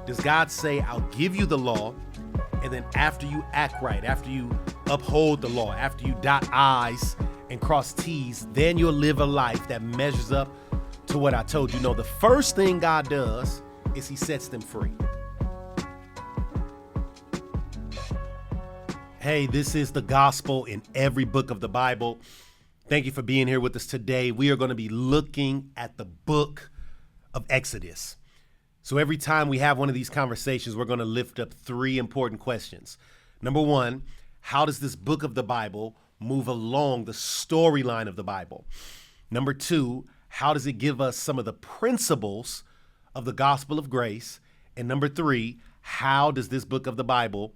Does God say, I'll give you the law, and then after you act right, after you uphold the law, after you dot I's and cross T's, then you'll live a life that measures up to what I told you? No, the first thing God does is he sets them free. Hey, this is the gospel in every book of the Bible. Thank you for being here with us today. We are going to be looking at the book of Exodus. So every time we have one of these conversations, we're going to lift up three important questions. Number one, how does this book of the Bible move along the storyline of the Bible? Number two, how does it give us some of the principles of the gospel of grace? And number three, how does this book of the Bible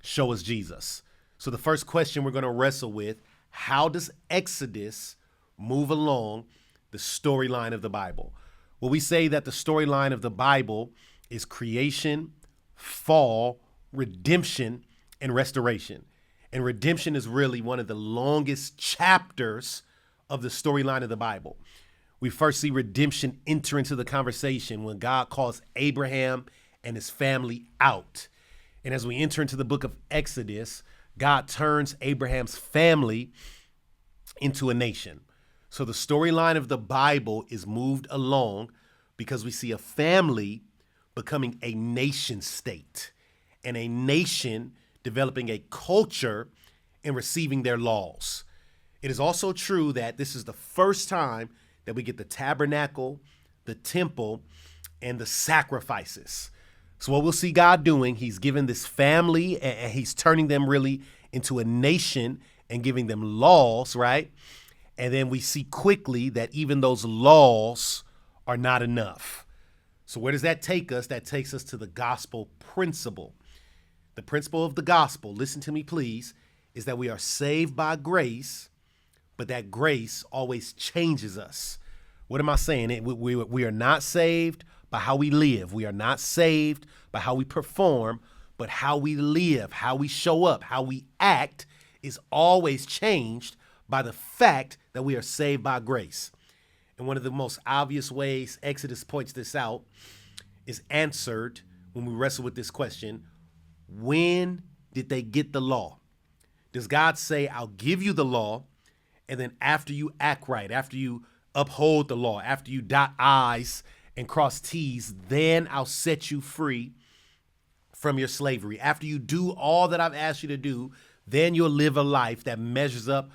show us Jesus? So the first question we're going to wrestle with, how does Exodus move along the storyline of the Bible? Well, we say that the storyline of the Bible is creation, fall, redemption, and restoration. And redemption is really one of the longest chapters of the storyline of the Bible. We first see redemption enter into the conversation when God calls Abraham and his family out. And as we enter into the book of Exodus, God turns Abraham's family into a nation. So the storyline of the Bible is moved along because we see a family becoming a nation state and a nation developing a culture and receiving their laws. It is also true that this is the first time that we get the tabernacle, the temple, and the sacrifices. So what we'll see God doing, he's given this family and he's turning them really into a nation and giving them laws, right? And then we see quickly that even those laws are not enough. So where does that take us? That takes us to the gospel principle. The principle of the gospel, listen to me please, is that we are saved by grace, but that grace always changes us. What am I saying? We are not saved by how we live. We are not saved by how we perform, but how we live, how we show up, how we act is always changed by the fact that we are saved by grace. And one of the most obvious ways Exodus points this out is answered when we wrestle with this question: when did they get the law? Does God say, I'll give you the law, and then after you act right, after you uphold the law, after you dot I's and cross T's, then I'll set you free from your slavery. After you do all that I've asked you to do, then you'll live a life that measures up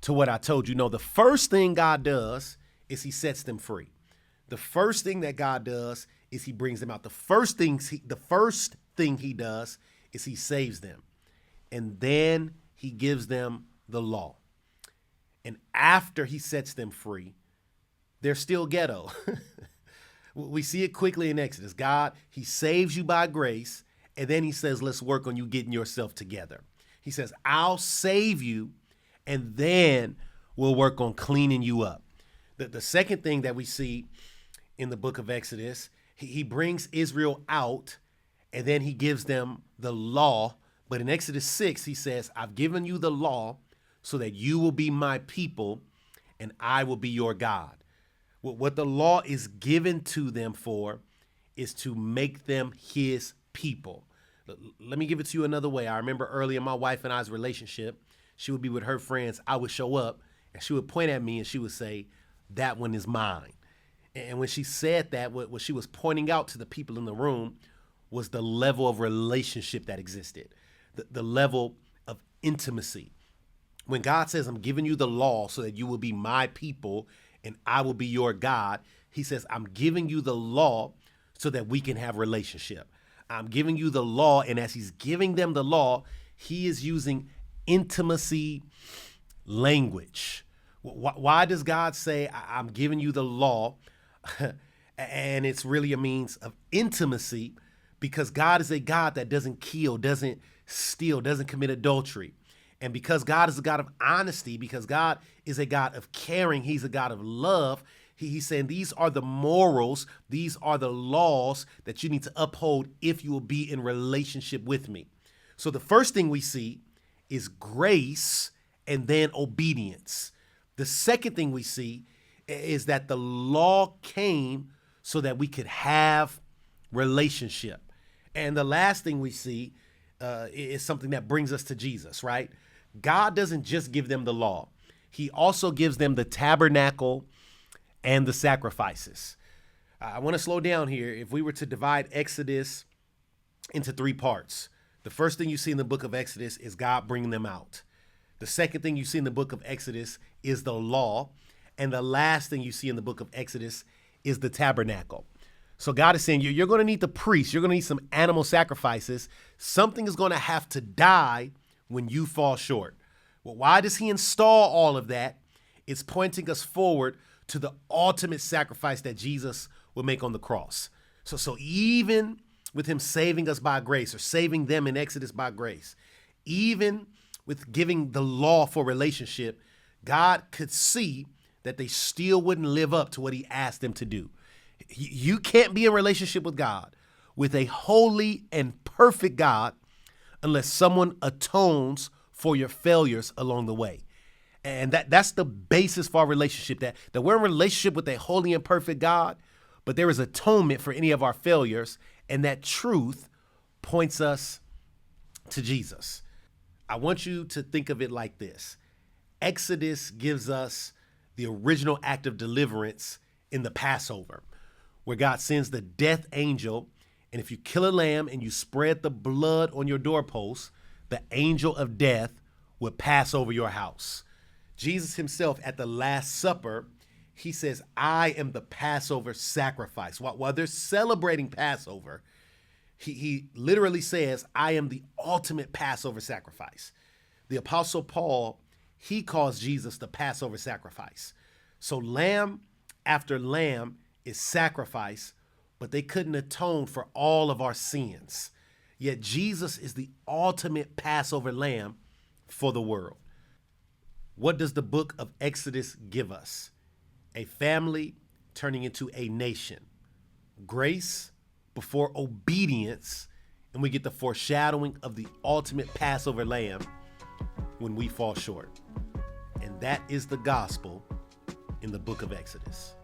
to what I told you. No, the first thing God does is he sets them free. The first thing that God does is he brings them out. The first thing he does is he saves them. And then he gives them the law. And after he sets them free, they're still ghetto. We see it quickly in Exodus. God, he saves you by grace, and then he says, let's work on you getting yourself together. He says, I'll save you, and then we'll work on cleaning you up. The second thing that we see in the book of Exodus, he brings Israel out, and then he gives them the law. But in Exodus 6, he says, I've given you the law so that you will be my people, and I will be your God. What the law is given to them for is to make them his people. Let me give it to you another way. I remember early in my wife and I's relationship, she would be with her friends. I would show up and she would point at me and she would say, that one is mine. And when she said that, what she was pointing out to the people in the room was the level of relationship that existed, the level of intimacy. When God says, I'm giving you the law so that you will be my people and I will be your God, he says, I'm giving you the law so that we can have relationship. I'm giving you the law, and as he's giving them the law, he is using intimacy language. Why does God say, I'm giving you the law? And it's really a means of intimacy because God is a God that doesn't kill, doesn't steal, doesn't commit adultery. And because God is a God of honesty, because God is a God of caring, he's a God of love, he's saying these are the morals, these are the laws that you need to uphold if you will be in relationship with me. So the first thing we see is grace and then obedience. The second thing we see is that the law came so that we could have relationship. And the last thing we see is something that brings us to Jesus, right? God doesn't just give them the law. He also gives them the tabernacle and the sacrifices. I want to slow down here. If we were to divide Exodus into three parts, the first thing you see in the book of Exodus is God bringing them out. The second thing you see in the book of Exodus is the law. And the last thing you see in the book of Exodus is the tabernacle. So God is saying you're going to need the priests. You're going to need some animal sacrifices. Something is going to have to die when you fall short. Well, why does he install all of that? It's pointing us forward to the ultimate sacrifice that Jesus would make on the cross. So even with him saving us by grace, or saving them in Exodus by grace, even with giving the law for relationship, God could see that they still wouldn't live up to what he asked them to do. You can't be in relationship with God, with a holy and perfect God, unless someone atones for your failures along the way. And that's the basis for our relationship, that we're in relationship with a holy and perfect God, but there is atonement for any of our failures. And that truth points us to Jesus. I want you to think of it like this. Exodus gives us the original act of deliverance in the Passover, where God sends the death angel. And if you kill a lamb and you spread the blood on your doorpost, the angel of death would pass over your house. Jesus himself at the Last Supper, he says, I am the Passover sacrifice. While they're celebrating Passover, he literally says, I am the ultimate Passover sacrifice. The Apostle Paul, he calls Jesus the Passover sacrifice. So lamb after lamb is sacrifice, but they couldn't atone for all of our sins. Yet Jesus is the ultimate Passover lamb for the world. What does the book of Exodus give us? A family turning into a nation. Grace before obedience, and we get the foreshadowing of the ultimate Passover lamb when we fall short. And that is the gospel in the book of Exodus.